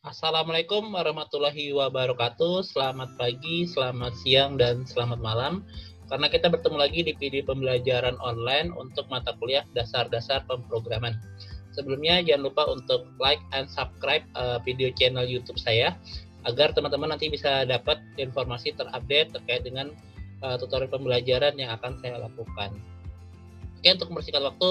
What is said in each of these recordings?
Assalamualaikum warahmatullahi wabarakatuh. Selamat pagi, selamat siang, dan selamat malam. Karena kita bertemu lagi di video pembelajaran online untuk mata kuliah dasar-dasar pemrograman. Sebelumnya jangan lupa untuk like and subscribe video channel YouTube saya agar teman-teman nanti bisa dapat informasi terupdate terkait dengan tutorial pembelajaran yang akan saya lakukan. Oke, untuk mempersingkat waktu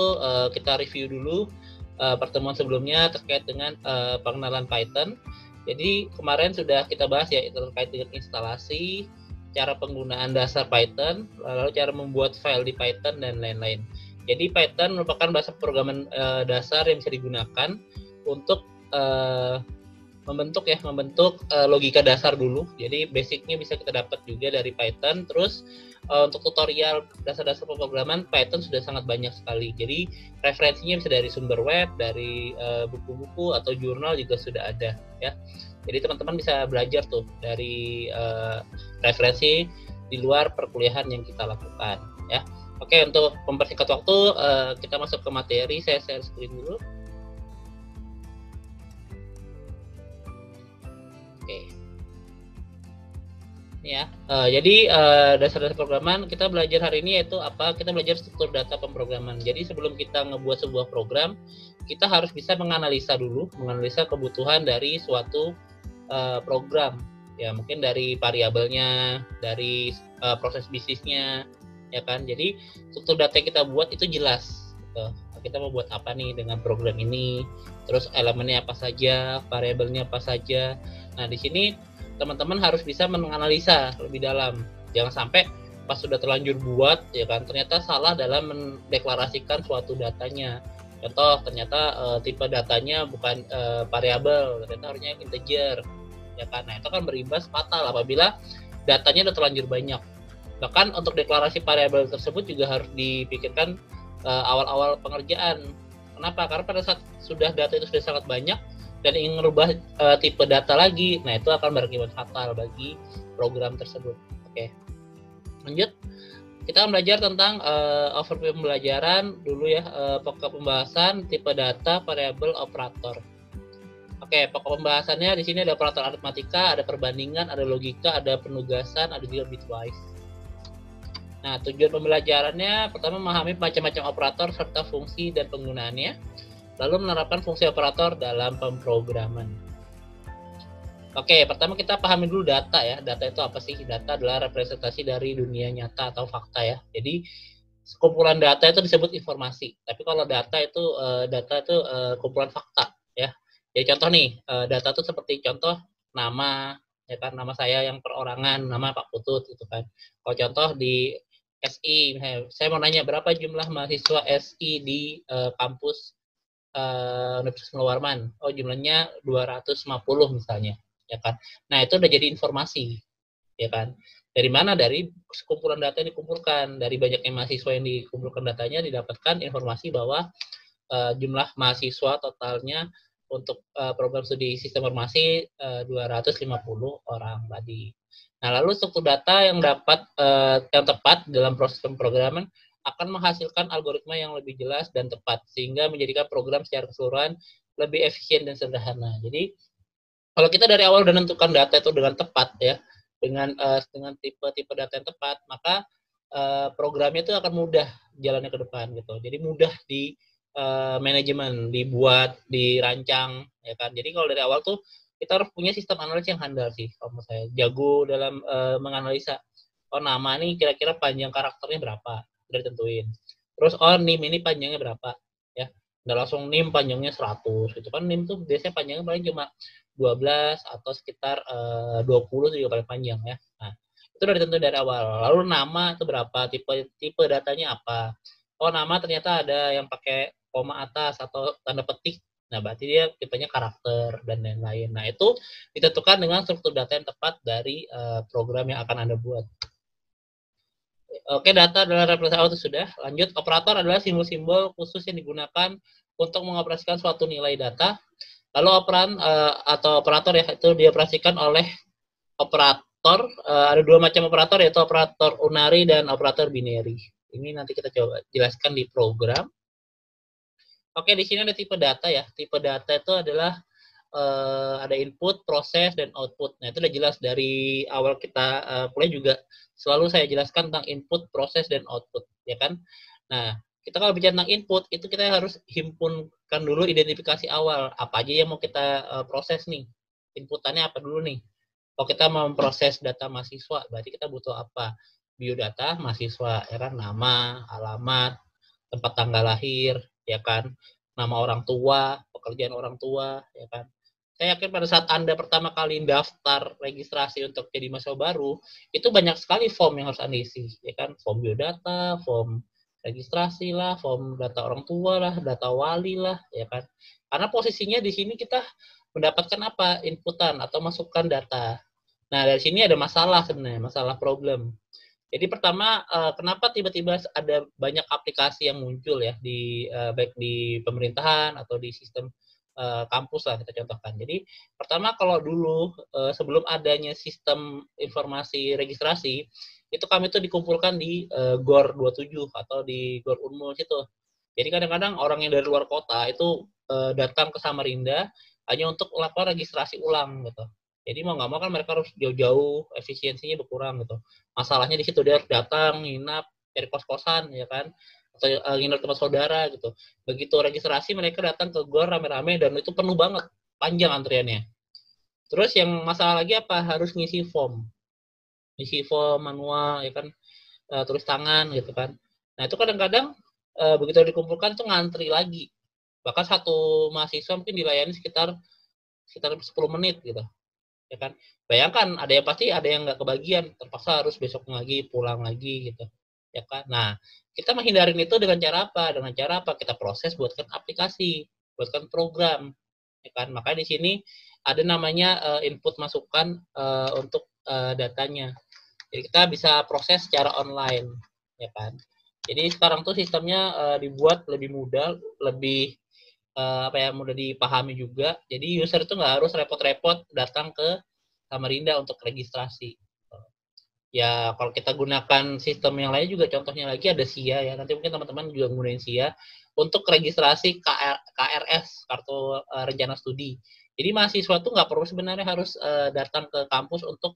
kita review dulu pertemuan sebelumnya terkait dengan pengenalan Python. Jadi kemarin sudah kita bahas ya terkait dengan instalasi, cara penggunaan dasar Python, lalu cara membuat file di Python dan lain-lain. Jadi Python merupakan bahasa pemrograman dasar yang bisa digunakan untuk membentuk logika dasar dulu. Jadi basicnya bisa kita dapat juga dari Python. Terus untuk tutorial dasar-dasar pemrograman Python sudah sangat banyak sekali. Jadi referensinya bisa dari sumber web, dari buku-buku atau jurnal juga sudah ada ya. Jadi teman-teman bisa belajar tuh dari referensi di luar perkuliahan yang kita lakukan ya. Oke, untuk mempersingkat waktu kita masuk ke materi. Saya share screen dulu. Oke. Ya, jadi dasar-dasar pemrograman kita belajar hari ini yaitu apa? Kita belajar struktur data pemrograman. Jadi sebelum kita ngebuat sebuah program, kita harus bisa menganalisa dulu, menganalisa kebutuhan dari suatu program. Ya, mungkin dari variabelnya, dari proses bisnisnya, ya kan? Jadi struktur data yang kita buat itu jelas. Gitu. Kita mau buat apa nih dengan program ini? Terus elemennya apa saja, variabelnya apa saja. Nah, di sini teman-teman harus bisa menganalisa lebih dalam. Jangan sampai pas sudah terlanjur buat ya kan ternyata salah dalam mendeklarasikan suatu datanya. Contoh ternyata tipe datanya bukan variabel, ternyata harusnya integer. Ya kan. Nah, itu kan berimbas fatal apabila datanya udah terlanjur banyak. Bahkan untuk deklarasi variabel tersebut juga harus dipikirkan awal-awal pengerjaan. Kenapa? Karena pada saat sudah data itu sudah sangat banyak dan ingin merubah tipe data lagi, nah itu akan berakibat fatal bagi program tersebut. Oke, lanjut. Kita belajar tentang overview pembelajaran dulu ya, pokok pembahasan, tipe data, variabel, operator. Oke, pokok pembahasannya di sini ada operator aritmatika, ada perbandingan, ada logika, ada penugasan, ada juga bitwise. Nah, tujuan pembelajarannya pertama memahami macam-macam operator serta fungsi dan penggunaannya, lalu menerapkan fungsi operator dalam pemrograman. Oke, pertama kita pahami dulu data ya. Data itu apa sih? Data adalah representasi dari dunia nyata atau fakta ya. Jadi kumpulan data itu disebut informasi. Tapi kalau data itu kumpulan fakta ya. Jadi contoh nih, data itu seperti contoh nama ya kan, nama saya yang perorangan, nama Pak Putut gitu kan. Kalau contoh di SI, saya mau nanya berapa jumlah mahasiswa SI di kampus Universitas Warman. Oh, jumlahnya 250 misalnya, ya kan. Nah, itu udah jadi informasi, ya kan. Dari mana? Dari kumpulan data yang dikumpulkan, dari banyaknya mahasiswa yang dikumpulkan datanya didapatkan informasi bahwa jumlah mahasiswa totalnya untuk program studi sistem informasi 250 orang tadi. Nah, lalu struktur data yang yang tepat dalam proses pemrograman akan menghasilkan algoritma yang lebih jelas dan tepat sehingga menjadikan program secara keseluruhan lebih efisien dan sederhana. Jadi kalau kita dari awal udah menentukan data itu dengan tepat ya, dengan tipe-tipe data yang tepat, maka programnya itu akan mudah jalannya ke depan gitu. Jadi mudah di manajemen, dibuat, dirancang ya kan. Jadi kalau dari awal tuh kita harus punya sistem analisis yang handal sih kalau menurut saya. Jago dalam menganalisa. Oh, nama nih kira-kira panjang karakternya berapa? Udah ditentuin. Terus NIM ini panjangnya berapa ya. Udah langsung NIM panjangnya 100 gitu kan. NIM tuh biasanya panjangnya paling cuma 12 atau sekitar 20 juga paling panjang ya. Nah, itu udah ditentuin dari awal. Lalu nama itu berapa, tipe datanya apa. Oh, nama ternyata ada yang pakai koma atas atau tanda petik. Nah, berarti dia tipenya karakter dan lain-lain. Nah, itu ditentukan dengan struktur data yang tepat dari program yang akan Anda buat. Oke, data adalah representasi itu sudah. Lanjut, operator adalah simbol-simbol khusus yang digunakan untuk mengoperasikan suatu nilai data. Lalu operan atau operator ya itu dioperasikan oleh operator. Ada dua macam operator yaitu operator unary dan operator binary. Ini nanti kita coba jelaskan di program. Oke, di sini ada tipe data ya. Tipe data itu adalah ada input, proses, dan output. Nah, itu udah jelas dari awal kita kuliah juga selalu saya jelaskan tentang input, proses, dan output, ya kan? Nah, kita kalau bicara tentang input, itu kita harus himpunkan dulu identifikasi awal. Apa aja yang mau kita proses nih? Inputannya apa dulu nih? Kalau kita mau memproses data mahasiswa, berarti kita butuh apa? Biodata mahasiswa, ya kan? Nama, alamat, tempat tanggal lahir, ya kan? Nama orang tua, pekerjaan orang tua, ya kan? Saya yakin pada saat Anda pertama kali daftar registrasi untuk jadi mahasiswa baru, itu banyak sekali form yang harus Anda isi, ya kan? Form biodata, form registrasi lah, form data orang tua lah, data wali lah, ya kan? Karena posisinya di sini kita mendapatkan apa? Inputan atau masukan data. Nah, dari sini ada masalah sebenarnya, masalah problem. Jadi pertama, kenapa tiba-tiba ada banyak aplikasi yang muncul ya di baik di pemerintahan atau di sistem kampus lah kita contohkan. Jadi pertama kalau dulu sebelum adanya sistem informasi registrasi itu kami tuh dikumpulkan di GOR 27 atau di GOR Unmul situ. Jadi kadang-kadang orang yang dari luar kota itu datang ke Samarinda hanya untuk melakukan registrasi ulang gitu. Jadi mau nggak mau kan mereka harus jauh-jauh, efisiensinya berkurang gitu. Masalahnya di situ dia harus datang, nginap, cari kos-kosan ya kan, atau nginep tempat saudara gitu. Begitu registrasi mereka datang ke GOR rame-rame dan itu penuh banget, panjang antriannya. Terus yang masalah lagi apa? Harus ngisi form manual ya kan, tulis tangan gitu kan. Nah itu kadang-kadang begitu dikumpulkan itu ngantri lagi. Bahkan satu mahasiswa mungkin dilayani sekitar 10 menit gitu. Ya kan, bayangkan ada yang pasti ada yang nggak kebagian, terpaksa harus besok lagi pulang lagi gitu, ya kan. Nah, kita menghindarin itu dengan cara apa? Dengan cara apa? Kita proses buatkan aplikasi, buatkan program, ya kan. Makanya di sini ada namanya input masukan untuk datanya. Jadi kita bisa proses secara online, ya kan. Jadi sekarang tuh sistemnya dibuat lebih mudah, lebih mudah dipahami juga. Jadi user itu nggak harus repot-repot datang ke Samarinda untuk registrasi. Ya kalau kita gunakan sistem yang lain juga, contohnya lagi ada SIA ya. Nanti mungkin teman-teman juga gunain SIA untuk registrasi KRS, kartu rencana studi. Jadi mahasiswa tuh nggak perlu sebenarnya harus datang ke kampus untuk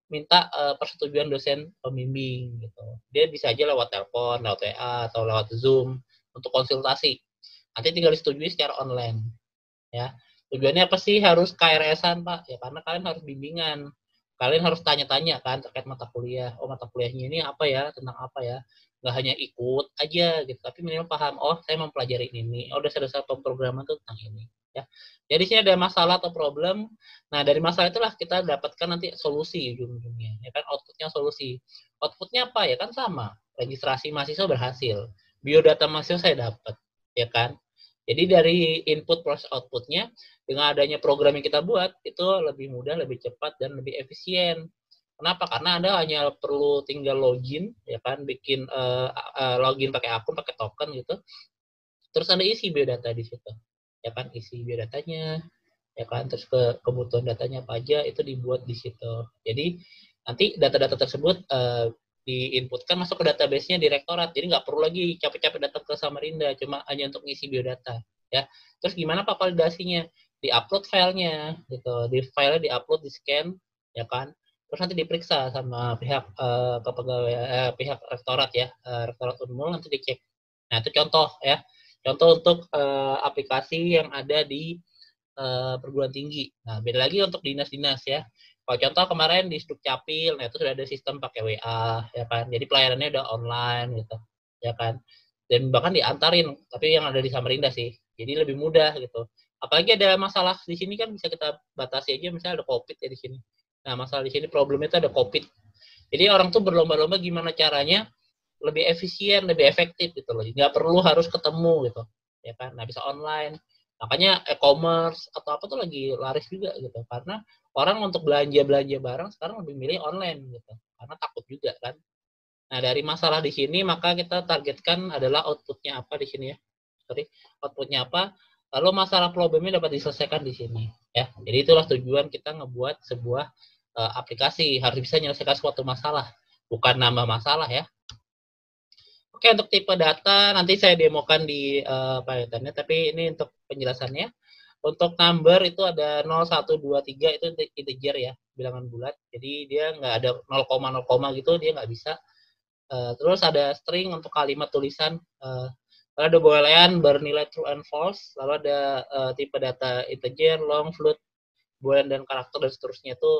minta persetujuan dosen pembimbing gitu. Dia bisa aja lewat telepon, lewat WA atau lewat Zoom untuk konsultasi. Nanti tinggal disetujui secara online, ya. Tujuannya apa sih harus KRS-an, Pak? Ya karena kalian harus bimbingan. Kalian harus tanya-tanya kan terkait mata kuliah. Oh, mata kuliahnya ini apa ya? Tentang apa ya? Nggak hanya ikut aja gitu, tapi minimal paham. Oh, saya mempelajari ini. Oh, dasar-dasar pemrograman itu tentang ini, ya. Jadi sini ada masalah atau problem. Nah, dari masalah itulah kita dapatkan nanti solusi ujung-ujungnya, ya kan? Outputnya solusi. Outputnya apa? Ya kan sama. Registrasi mahasiswa berhasil. Biodata mahasiswa saya dapat, ya kan? Jadi dari input proses outputnya, dengan adanya program yang kita buat, itu lebih mudah, lebih cepat, dan lebih efisien. Kenapa? Karena Anda hanya perlu tinggal login, ya kan, bikin login pakai akun, pakai token gitu. Terus Anda isi biodata di situ, ya kan, isi biodatanya, ya kan, terus kebutuhan datanya apa aja itu dibuat di situ. Jadi nanti data-data tersebut diinputkan masuk ke database-nya direktorat. Jadi nggak perlu lagi capek-capek datang ke Samarinda, cuma hanya untuk ngisi biodata, ya. Terus gimana Pak validasinya? Di-upload filenya, gitu. Di filenya di-upload, di-scan, ya kan. Terus nanti diperiksa sama pihak pihak rektorat ya, rektorat Unmul nanti dicek. Nah itu contoh ya, contoh untuk aplikasi yang ada di perguruan tinggi. Nah beda lagi untuk dinas-dinas ya. Kalau contoh kemarin di Sdukcapil, nah itu sudah ada sistem pakai WA, ya kan. Jadi pelayanannya udah online gitu, ya kan. Dan bahkan diantarin, tapi yang ada di Samarinda sih. Jadi lebih mudah gitu. Apalagi ada masalah di sini kan bisa kita batasi aja, misalnya ada COVID ya di sini. Nah masalah di sini problemnya itu ada COVID. Jadi orang tuh berlomba-lomba gimana caranya lebih efisien, lebih efektif gitu loh. Nggak perlu harus ketemu gitu, ya kan. Nah bisa online. Makanya e-commerce atau apa tuh lagi laris juga gitu. Karena orang untuk belanja barang sekarang lebih milih online gitu. Karena takut juga kan. Nah, dari masalah di sini maka kita targetkan adalah outputnya apa di sini ya. Sorry, outputnya apa? Lalu masalah problemnya dapat diselesaikan di sini ya. Jadi itulah tujuan kita ngebuat sebuah aplikasi, harus bisa menyelesaikan suatu masalah, bukan nambah masalah ya. Oke, untuk tipe data nanti saya demokan di Python-nya, tapi ini untuk penjelasannya. Untuk number itu ada 0, 1, 2, 3 itu integer ya, bilangan bulat. Jadi dia nggak ada 0, gitu, dia nggak bisa. Terus ada string untuk kalimat tulisan. Lalu ada boolean bernilai true and false. Lalu ada tipe data integer, long, float, boolean dan karakter dan seterusnya itu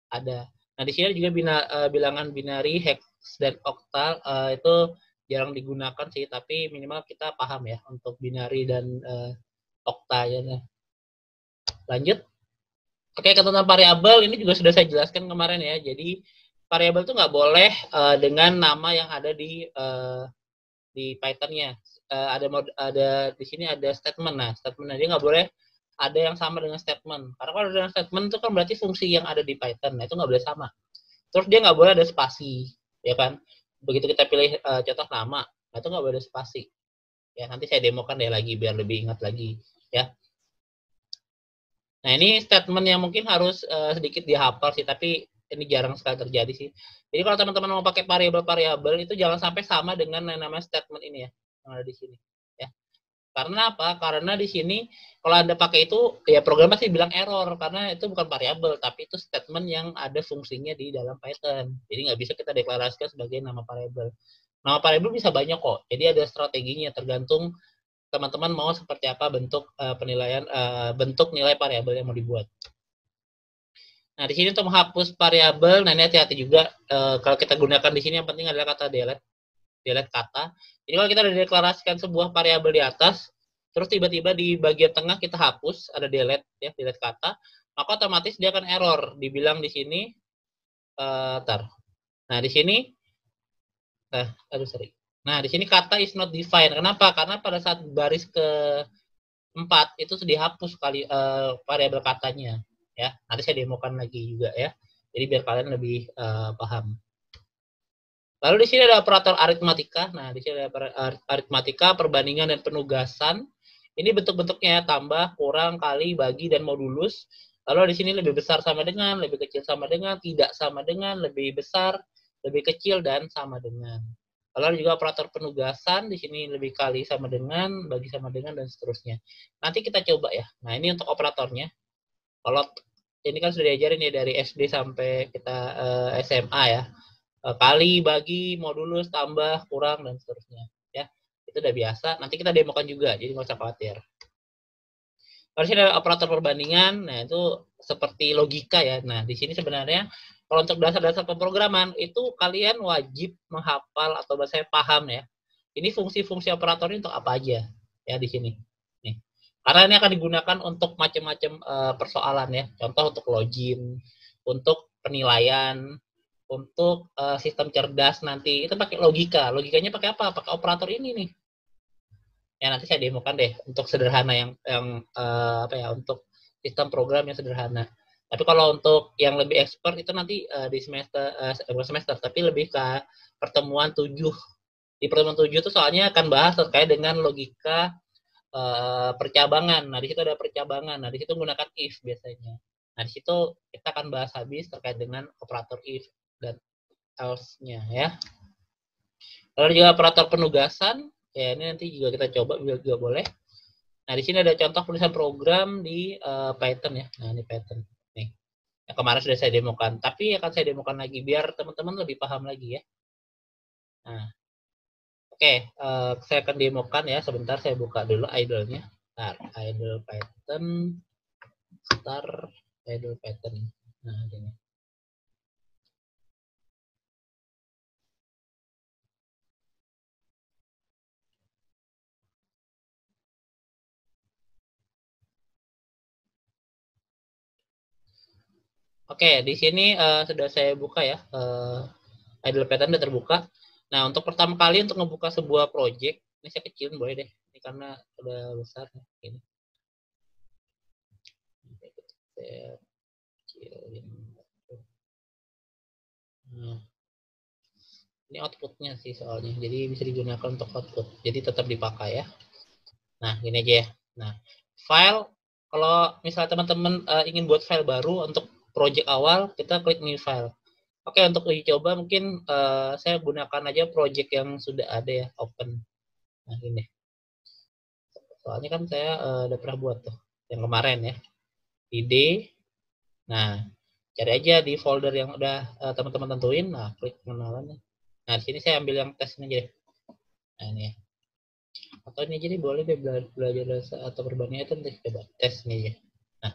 ada. Nah di sini juga bilangan binary, hex dan octal itu jarang digunakan sih, tapi minimal kita paham ya untuk binary dan octal ya. Lanjut. Oke, ketentuan variabel ini juga sudah saya jelaskan kemarin ya. Jadi variabel itu nggak boleh dengan nama yang ada di Python-nya. Ada di sini ada statement. Nah, statement dia nggak boleh ada yang sama dengan statement. Karena kalau ada statement itu kan berarti fungsi yang ada di Python. Nah, itu nggak boleh sama. Terus dia nggak boleh ada spasi, ya kan? Begitu kita pilih contoh nama, nah itu nggak boleh ada spasi. Ya, nanti saya demokan deh lagi biar lebih ingat lagi, ya. Nah, ini statement yang mungkin harus sedikit dihafal sih, tapi ini jarang sekali terjadi sih. Jadi kalau teman-teman mau pakai variabel-variabel itu jangan sampai sama dengan yang namanya statement ini ya, yang ada di sini. Ya. Karena apa? Karena di sini kalau Anda pakai itu, ya program pasti bilang error, karena itu bukan variabel, tapi itu statement yang ada fungsinya di dalam Python. Jadi nggak bisa kita deklarasikan sebagai nama variabel. Nama variabel bisa banyak kok, jadi ada strateginya, tergantung teman-teman mau seperti apa bentuk penilaian bentuk nilai variabel yang mau dibuat. Nah, di sini untuk menghapus variabel, nah ini hati-hati juga kalau kita gunakan di sini yang penting adalah kata delete kata. Jadi kalau kita deklarasikan sebuah variabel di atas, terus tiba-tiba di bagian tengah kita hapus, ada delete ya, delete kata, maka otomatis dia akan error. Dibilang di sini Nah, di sini Nah, di sini kata is not defined. Kenapa? Karena pada saat baris ke-4 itu sudah dihapus variabel katanya, ya. Nanti saya demokan lagi juga ya. Jadi biar kalian lebih paham. Lalu di sini ada operator aritmatika. Nah, di sini ada aritmatika, perbandingan dan penugasan. Ini bentuk-bentuknya tambah, kurang, kali, bagi, dan modulus. Lalu di sini lebih besar sama dengan, lebih kecil sama dengan, tidak sama dengan, lebih besar, lebih kecil, dan sama dengan. Lalu juga operator penugasan, di sini lebih kali sama dengan, bagi sama dengan, dan seterusnya. Nanti kita coba ya. Nah, ini untuk operatornya. Kalau ini kan sudah diajarin ya dari SD sampai kita SMA ya. Kali, bagi, modulus, tambah, kurang, dan seterusnya. Ya, itu udah biasa. Nanti kita demokan juga, jadi nggak usah khawatir. Lalu sini ada operator perbandingan. Nah, itu seperti logika ya. Nah, di sini sebenarnya kalau untuk dasar-dasar pemrograman itu kalian wajib menghafal atau bahasa paham ya. Ini fungsi-fungsi operator ini untuk apa aja ya di sini. Nih. Karena ini akan digunakan untuk macam-macam persoalan ya. Contoh untuk login, untuk penilaian, untuk sistem cerdas nanti itu pakai logika. Logikanya pakai apa? Pakai operator ini nih. Ya nanti saya demokan deh untuk sederhana yang apa ya, untuk sistem program yang sederhana. Tapi kalau untuk yang lebih expert itu nanti di semester tapi lebih ke pertemuan 7. Di pertemuan 7 itu soalnya akan bahas terkait dengan logika percabangan. Nah, di situ ada percabangan. Nah, di situ menggunakan if biasanya. Nah, di situ kita akan bahas habis terkait dengan operator if dan else-nya ya. Lalu juga operator penugasan. Ya, ini nanti juga kita coba juga boleh. Nah, di sini ada contoh penulisan program di Python ya. Nah, ini Python. Nih. Yang kemarin sudah saya demokan, tapi akan saya demokan lagi biar teman-teman lebih paham lagi ya. Nah, oke, saya akan demokan ya. Sebentar saya buka dulu idle-nya. Nah, idle Python, start idle Python. Nah, ini. Oke, di sini sudah saya buka ya. Idle Python sudah terbuka. Nah, untuk pertama kali untuk membuka sebuah project, ini saya kecilin boleh deh. Ini karena udah besar. Ini. Saya kecilin. Nah, ini outputnya sih soalnya. Jadi bisa digunakan untuk output. Jadi tetap dipakai ya. Nah, gini aja ya. Nah, file, kalau misalnya teman-teman ingin buat file baru untuk project awal, kita klik new file. Oke, untuk uji coba mungkin saya gunakan aja project yang sudah ada ya, open. Nah, ini. Soalnya kan saya udah pernah buat tuh. yang kemarin ya. ID. Nah, cari aja di folder yang udah teman-teman tentuin. Nah, klik pengenalannya. Nah, di sini saya ambil yang tes ini aja deh. Nah, ini ya. Atau ini jadi boleh deh belajar dasar atau perbandingan itu nanti coba tes ini aja. Nah,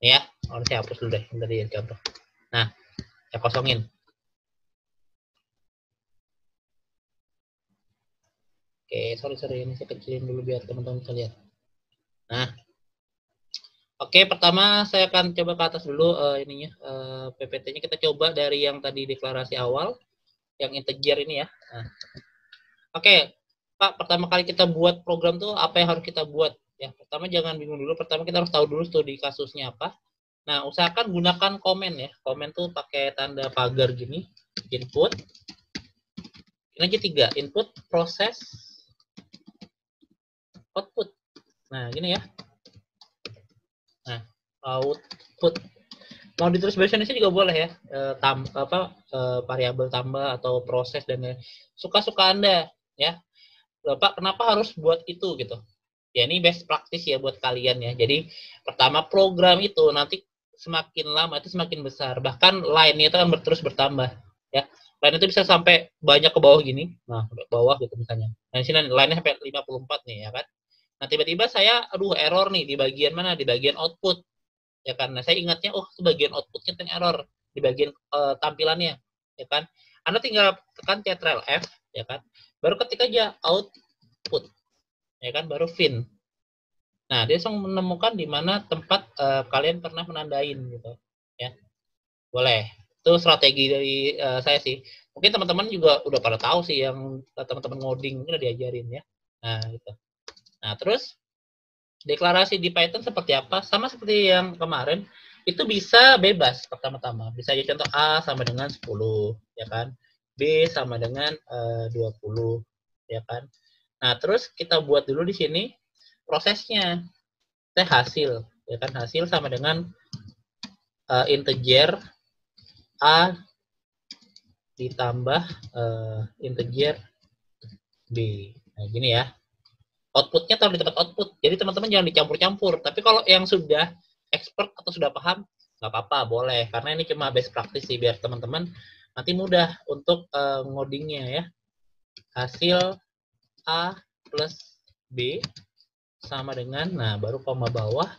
ini ya. Oh, saya hapus dulu deh. Tadi ya contoh. Nah, saya kosongin. Oke, sorry ini saya kecilin dulu biar teman-teman bisa lihat. Nah, oke, pertama saya akan coba ke atas dulu ininya PPT-nya kita coba dari yang tadi deklarasi awal, yang integer ini ya. Nah, oke, Pak, pertama kali kita buat program tuh apa yang harus kita buat? Ya, pertama jangan bingung dulu. Pertama kita harus tahu dulu studi kasusnya apa. Nah, usahakan gunakan komen ya. Komen tuh pakai tanda pagar gini. Input. Ini aja 3. Input, proses, output. Nah, gini ya. Nah, output. Mau ditulis bahasa Indonesia juga boleh ya. Variabel tambah atau proses dan lain. Suka-suka Anda ya. Bapak kenapa harus buat itu gitu? Ya ini best practice ya buat kalian ya. Jadi pertama program itu nanti semakin lama itu semakin besar. Bahkan line-nya itu kan terus bertambah ya. Line itu bisa sampai banyak ke bawah gini. Nah, ke bawah gitu misalnya. Nah, di sini line-nya sampai 54 nih ya kan. Nah, tiba-tiba saya aduh error nih di bagian mana? Di bagian output. Ya kan. Nah, saya ingatnya oh, itu bagian outputnya yang error di bagian tampilannya, ya kan. Anda tinggal tekan Ctrl F, ya kan. Baru ketik aja output, ya kan, baru fin. Nah, dia langsung menemukan di mana tempat kalian pernah menandain gitu, ya. Boleh. Itu strategi dari saya sih. Mungkin teman-teman juga udah pada tahu sih yang teman-teman ngoding udah diajarin ya. Nah, gitu. Nah, terus deklarasi di Python seperti apa? Sama seperti yang kemarin, itu bisa bebas pertama-tama. Bisa aja contoh A sama dengan 10, ya kan? B sama dengan 20, ya kan? Nah, terus kita buat dulu di sini prosesnya. Kita hasil, ya kan? Hasil sama dengan integer A ditambah integer B. Nah, gini ya. Outputnya taruh di tempat output. Jadi teman-teman jangan dicampur-campur. Tapi kalau yang sudah expert atau sudah paham, nggak apa-apa, boleh. Karena ini cuma best practice sih, biar teman-teman nanti mudah untuk ngodingnya ya. Hasil A plus B sama dengan, nah baru koma bawah,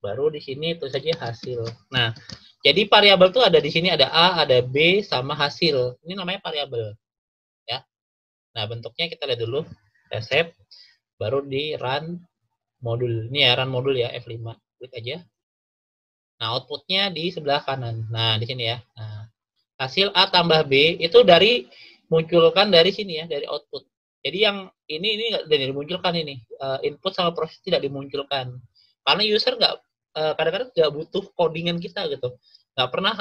baru di sini itu saja hasil. Nah, jadi variabel tuh ada di sini, ada A, ada B, sama hasil. Ini namanya variabel. Ya. Nah, bentuknya kita lihat dulu. Resep. Baru di run modul. Ini ya run modul ya, F5. Klik aja. Nah, outputnya di sebelah kanan. Nah, di sini ya. Nah, hasil A tambah B itu dari munculkan dari sini ya, dari output. Jadi yang ini nggak dimunculkan ini. Input sama proses tidak dimunculkan. Karena user nggak kadang-kadang nggak butuh codingan kita gitu. Nggak pernah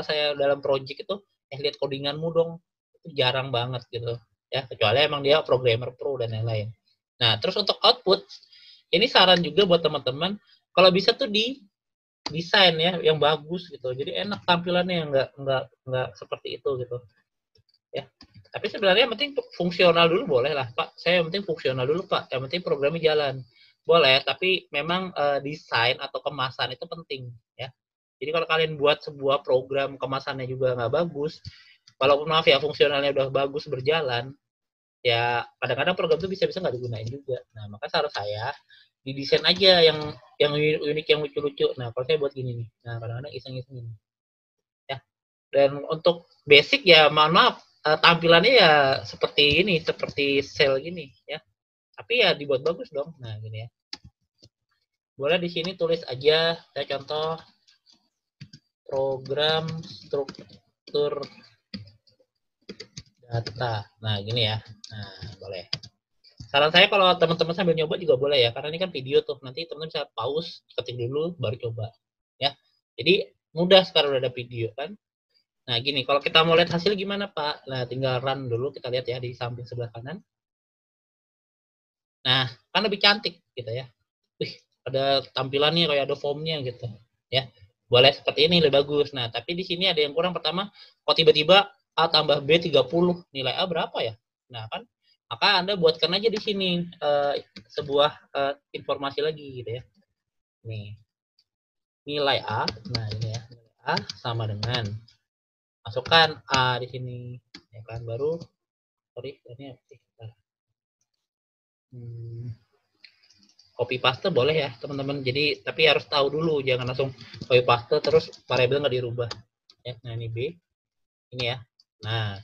saya dalam project itu lihat codinganmu dong. Itu jarang banget gitu. Ya, kecuali emang dia programmer pro dan lain-lain. Nah, terus untuk output, ini saran juga buat teman-teman, kalau bisa tuh di desain ya yang bagus gitu. Jadi enak tampilannya, yang nggak seperti itu gitu. Ya. Tapi sebenarnya yang penting fungsional dulu boleh lah, Pak. Saya yang penting fungsional dulu, Pak. Yang penting programnya jalan. Boleh, tapi memang desain atau kemasan itu penting ya. Jadi kalau kalian buat sebuah program kemasannya juga nggak bagus, walaupun maaf ya fungsionalnya udah bagus berjalan, ya kadang-kadang program itu bisa-bisa nggak digunain juga. Nah, maka saran saya didesain aja yang unik, yang lucu-lucu. Nah, kalau saya buat gini nih. Nah, kadang-kadang iseng-iseng ini. Ya. Dan untuk basic ya mohon maaf, tampilannya ya seperti ini, seperti sel gini ya. Tapi ya dibuat bagus dong. Nah, gini ya. Boleh di sini tulis aja, saya contoh program struktur data. Nah, gini ya. Nah, boleh. Saran saya kalau teman-teman sambil nyoba juga boleh ya, karena ini kan video tuh. Nanti teman-teman bisa pause, ketik dulu, baru coba. Ya. Jadi mudah sekarang udah ada video kan. Nah, gini, kalau kita mau lihat hasil gimana, Pak? Nah, tinggal run dulu, kita lihat ya di samping sebelah kanan. Nah, kan lebih cantik gitu ya. Wih, ada tampilannya kayak ada formnya gitu. Ya. Boleh seperti ini lebih bagus. Nah, tapi di sini ada yang kurang. Pertama, kok tiba-tiba A tambah B 30, nilai A berapa ya? Nah, kan maka Anda buatkan aja di sini sebuah informasi lagi gitu ya. nih nilai A. Nah ini ya, nilai A sama dengan, masukkan A di sini, ya kan, baru ini copy paste boleh ya teman-teman. Jadi tapi harus tahu dulu, jangan langsung copy paste terus variabel nggak dirubah. Ya, nah ini B, ini ya. Nah,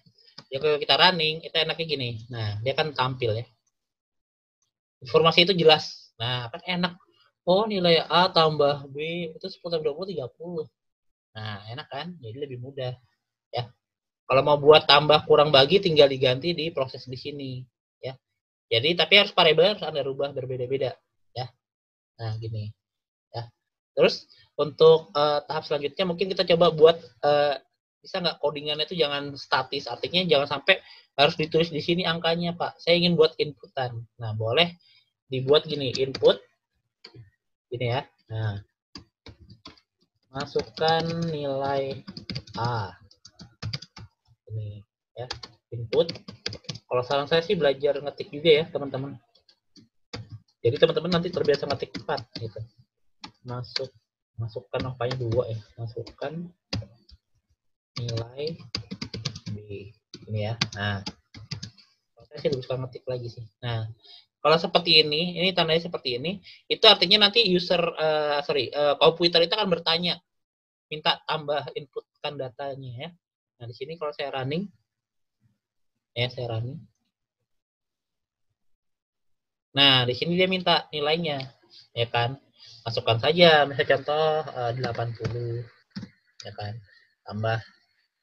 ya kalau kita running itu enaknya gini. Nah, dia kan tampil ya. Informasi itu jelas. Nah, kan enak. Oh, nilai A tambah B itu 10 tambah 20 30. Nah, enak kan? Jadi lebih mudah ya. Kalau mau buat tambah kurang bagi tinggal diganti di proses di sini ya. Jadi tapi harus variabel harus Anda rubah berbeda-beda ya. Nah, gini. Ya. Terus untuk tahap selanjutnya mungkin kita coba buat bisa nggak codingannya itu jangan statis, artinya jangan sampai harus ditulis di sini angkanya, Pak. Saya ingin buat inputan. Nah, boleh dibuat gini, input gini ya. Nah, masukkan nilai A. Ini ya, input. Kalau saran saya sih belajar ngetik juga ya, teman-teman. Jadi teman-teman nanti terbiasa ngetik cepat gitu. Masukkan angkanya 2 ya. Masukkan nilai B ini ya. Nah, saya sih lebih suka ngetik lagi sih. Nah, kalau seperti ini tandanya seperti ini, itu artinya nanti user komputer itu akan bertanya, minta tambah inputkan datanya ya. Nah, di sini kalau saya running, ya saya running. Nah, di sini dia minta nilainya, ya kan? Masukkan saja, misalnya contoh 80, ya kan? Tambah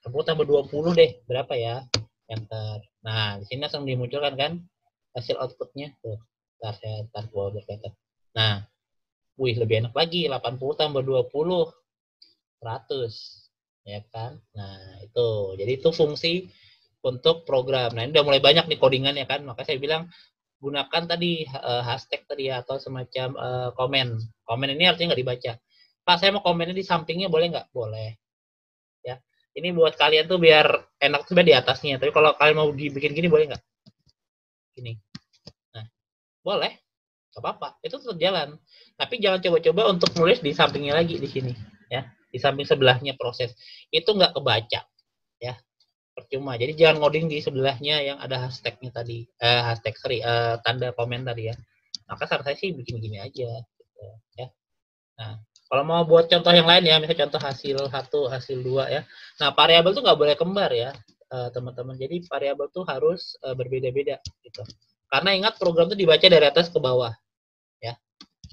20 deh, berapa ya? Enter. Nah, di sini langsung dimunculkan kan hasil outputnya tuh. Saya berkaitan. Nah, lebih enak lagi, 80 tambah 20 100, ya kan? Nah, itu. Jadi itu fungsi untuk program. Nah, ini udah mulai banyak nih codingannya kan. Maka saya bilang gunakan tadi hashtag tadi ya, atau semacam komen. Komen ini artinya nggak dibaca. Pak, saya mau komennya di sampingnya, boleh nggak? Boleh. Ya. Ini buat kalian tuh biar enak tuh di atasnya. Tapi kalau kalian mau dibikin gini, boleh nggak? Gini. Nah, boleh. Gak apa-apa. Itu tetap jalan. Tapi jangan coba-coba untuk nulis di sampingnya lagi di sini. Ya. Di samping sebelahnya proses. Itu nggak kebaca. Ya. Percuma. Jadi jangan ngoding di sebelahnya yang ada hashtagnya tadi. Tanda komen tadi ya. Maka saran saya sih bikin gini aja. Gitu, ya. Nah, kalau mau buat contoh yang lain ya, misalnya contoh hasil 1, hasil 2 ya. Nah, variabel tuh nggak boleh kembar ya, teman-teman. Jadi variabel tuh harus berbeda-beda gitu. Karena ingat program tuh dibaca dari atas ke bawah ya.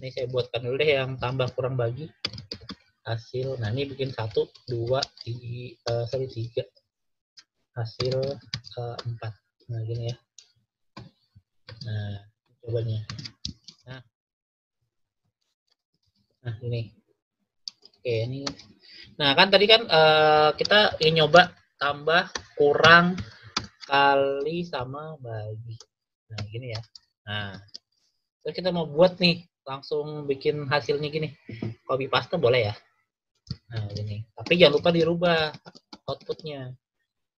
Ini saya buatkan dulu deh yang tambah kurang bagi hasil. Nah, ini bikin 1, 2, 3 hasil 4. Nah, gini ya. Nah, cobanya. Nah, ini. Oke, ini. Nah, kan tadi kan kita ingin nyoba tambah, kurang, kali, sama bagi. Nah, gini ya. Nah, terus kita mau buat nih, langsung bikin hasilnya gini. Copy paste boleh ya. Nah, gini. Tapi jangan lupa dirubah outputnya.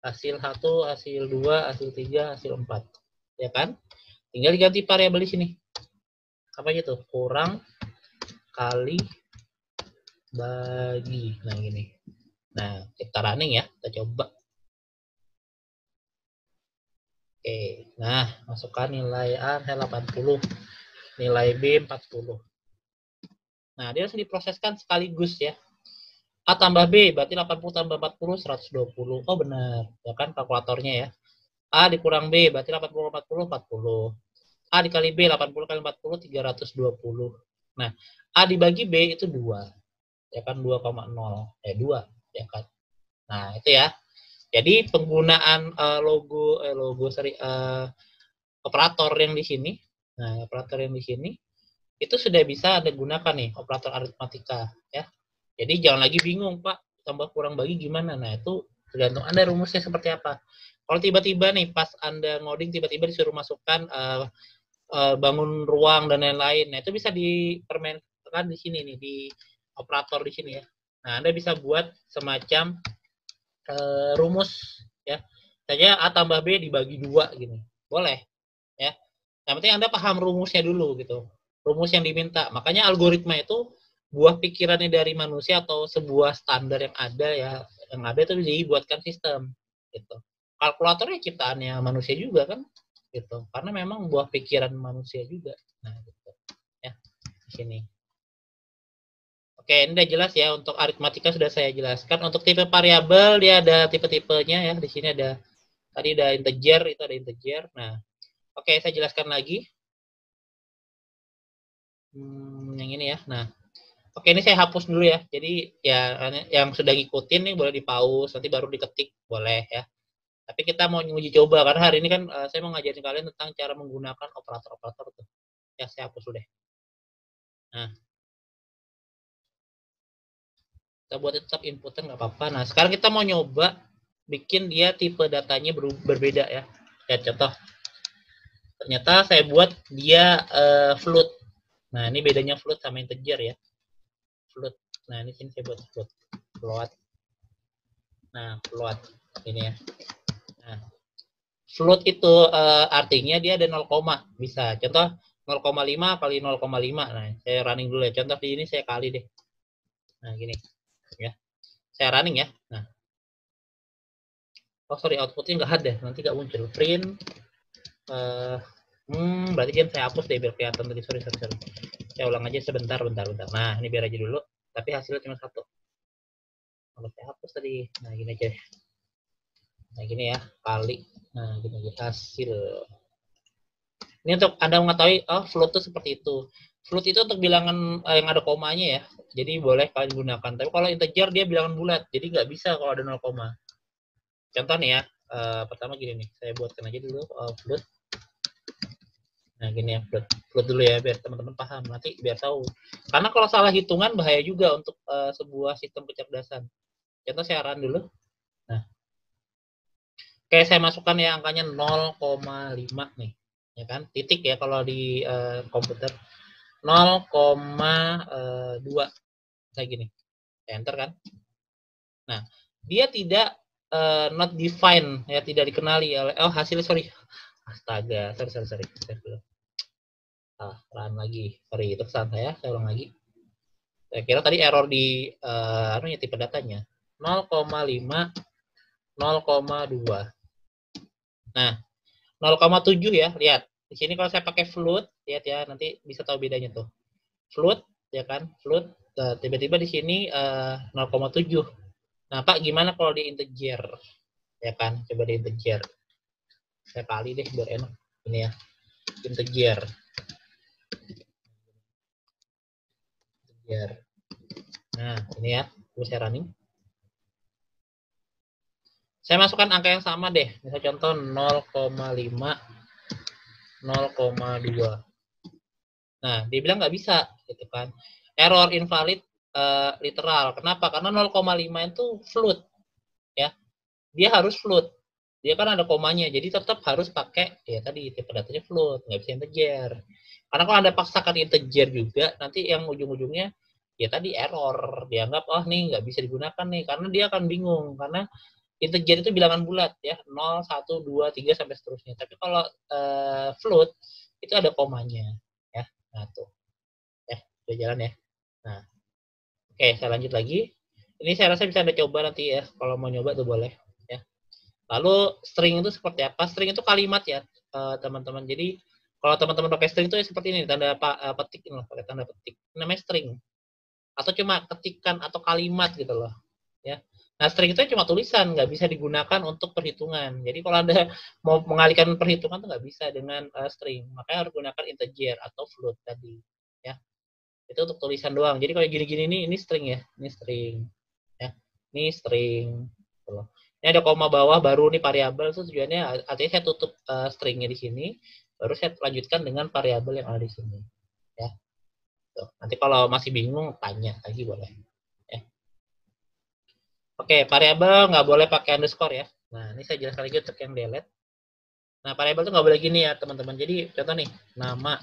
Hasil 1, hasil 2, hasil 3, hasil 4. Ya kan? Tinggal diganti variabel di sini. Apa aja tuh? Kurang, kali, bagi. Nah, gini. Nah, kita running ya. Kita coba. Oke. Nah, masukkan nilai A 80. Nilai B 40. Nah, dia harus diproseskan sekaligus ya. A tambah B, berarti 80 tambah 40, 120. Oh, benar. Ya kan kalkulatornya ya. A dikurang B, berarti 80, 40, 40. A dikali B, 80 kali 40, 320. Nah, A dibagi B itu 2. Ya kan 2,0. 2. Ya kan. Nah, itu ya. Jadi penggunaan operator yang di sini. Nah, operator yang di sini itu sudah bisa Anda gunakan nih, operator aritmatika ya. Jadi jangan lagi bingung, Pak, tambah kurang bagi gimana. Nah, itu tergantung Anda rumusnya seperti apa. Kalau tiba-tiba nih pas Anda ngoding tiba-tiba disuruh masukkan bangun ruang dan lain-lain. Nah, itu bisa dipermainkan di sini nih, di operator di sini ya. Nah, Anda bisa buat semacam rumus ya. Saja A tambah B dibagi 2 gini. Boleh ya. Yang penting Anda paham rumusnya dulu gitu. Rumus yang diminta. Makanya algoritma itu buah pikirannya dari manusia atau sebuah standar yang ada ya, yang ada itu dibuatkan sistem gitu. Kalkulatornya ciptaannya manusia juga kan gitu, karena memang buah pikiran manusia juga. Nah gitu ya di sini. Oke, ini udah jelas ya, untuk aritmatika sudah saya jelaskan. Untuk tipe variabel dia ada tipe-tipenya ya, di sini ada, tadi ada integer, itu ada integer. Nah oke, saya jelaskan lagi yang ini ya. Nah oke, ini saya hapus dulu ya. Jadi ya yang sudah ngikutin nih boleh di pause, nanti baru diketik boleh ya. Tapi kita mau uji coba karena hari ini kan saya mau ngajarin kalian tentang cara menggunakan operator-operator tuh. Ya saya hapus dulu deh. Nah, kita buat tetap inputan nggak apa-apa. Nah, sekarang kita mau nyoba bikin dia tipe datanya berbeda ya. Ya contoh, ternyata saya buat dia float. Nah, ini bedanya float sama integer ya. Float. Nah, ini sini saya buat float. Float. Nah, float ini ya. Nah, float itu artinya dia ada 0, bisa. Contoh 0,5 kali 0,5. Nah, saya running dulu ya. Contoh di ini saya kali deh. Nah, gini. Ya. Saya running ya. Nah. Oh, sorry, outputnya nggak ada. Nanti nggak muncul. Print. Berarti jam saya hapus deh biar kelihatan tadi. Sorry. Saya ulang aja sebentar, bentar. Nah, ini biar aja dulu. Tapi hasilnya cuma 1. Kalau saya hapus tadi. Nah, gini aja. Nah, gini ya. Kali. Nah, gini aja. Hasil. Ini untuk Anda mengetahui, oh, float itu seperti itu. Float itu untuk bilangan yang ada komanya ya. Jadi boleh kalian gunakan. Tapi kalau integer dia bilangan bulat. Jadi nggak bisa kalau ada 0, contoh nih ya. Pertama gini nih. Saya buatkan aja dulu float. Nah, gini ya, float dulu ya, biar teman-teman paham. Nanti biar tahu. Karena kalau salah hitungan bahaya juga untuk sebuah sistem kecerdasan. Contoh saya run dulu. Nah, oke, saya masukkan ya angkanya 0,5 nih. Ya kan? Titik ya kalau di komputer. 0,2 kayak gini. Enter kan? Nah, dia tidak not defined ya, tidak dikenali oleh hasilnya, sorry. Astaga, sorry. Run lagi. Sorry, itu kesalahan saya ulang lagi. Saya kira tadi error di tipe datanya. 0,5 0,2. Nah, 0,7 ya, lihat. Di sini kalau saya pakai float, lihat ya, nanti bisa tahu bedanya tuh. Float ya kan, float tiba-tiba di sini 0,7. Nah, Pak gimana kalau di integer? Ya kan, coba di integer. Saya kali deh biar enak. Ini ya, integer. Nah, ini ya, terus saya running. Saya masukkan angka yang sama deh. Misal contoh 0,5 0,2. Nah, dia bilang nggak bisa, gitu kan. Error invalid literal. Kenapa? Karena 0,5 itu float, ya. Dia harus float. Dia kan ada komanya, jadi tetap harus pakai ya tadi tipe datanya float, nggak bisa integer. Karena kalau Anda paksakan integer juga, nanti yang ujung-ujungnya ya tadi error. Dianggap oh nih nggak bisa digunakan nih, karena dia akan bingung karena integer itu bilangan bulat ya, 0, 1, 2, 3 sampai seterusnya. Tapi kalau float itu ada komanya ya. Nah, tuh. Ya, udah jalan ya. Nah, oke, saya lanjut lagi. Ini saya rasa bisa Anda coba nanti ya. Kalau mau nyoba tuh boleh ya. Lalu string itu seperti apa? String itu kalimat ya, teman-teman. Jadi kalau teman-teman pakai string itu ya seperti ini, tanda petik ini loh, pakai tanda petik. Namanya string. Atau cuma ketikan atau kalimat gitu loh, ya. Nah, string itu cuma tulisan, nggak bisa digunakan untuk perhitungan. Jadi kalau Anda mau mengalihkan perhitungan tuh nggak bisa dengan string. Makanya harus gunakan integer atau float tadi, ya. Itu untuk tulisan doang. Jadi kalau gini-gini ini string ya, ini string, ya. Ini string. Ini ada koma bawah baru nih variabel, itu tujuannya artinya saya tutup stringnya di sini, baru saya lanjutkan dengan variabel yang ada di sini, ya. Tuh. Nanti kalau masih bingung tanya lagi boleh. Ya. Oke, variabel nggak boleh pakai underscore ya. Nah, ini saya jelaskan lagi untuk yang delete. Nah, variabel itu nggak boleh gini ya teman-teman. Jadi contoh nih, nama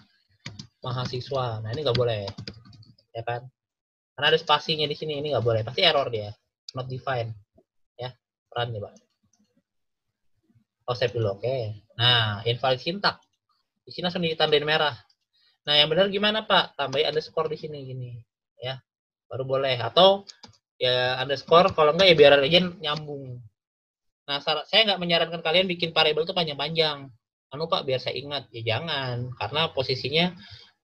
mahasiswa. Nah, ini nggak boleh, ya kan? Karena ada spasinya di sini, ini nggak boleh. Pasti error dia, not defined. Ya, run nih, Pak. Oh, save dulu, oke. Nah, invalid syntax. Di sini langsung ditandain merah. Nah, yang benar gimana, Pak? Tambahin underscore di sini, gini. Ya. baru boleh. Atau ya underscore, kalau enggak ya biar aja nyambung. Nah, saya nggak menyarankan kalian bikin variabel itu panjang-panjang. Anu Pak, biar saya ingat. Ya jangan, karena posisinya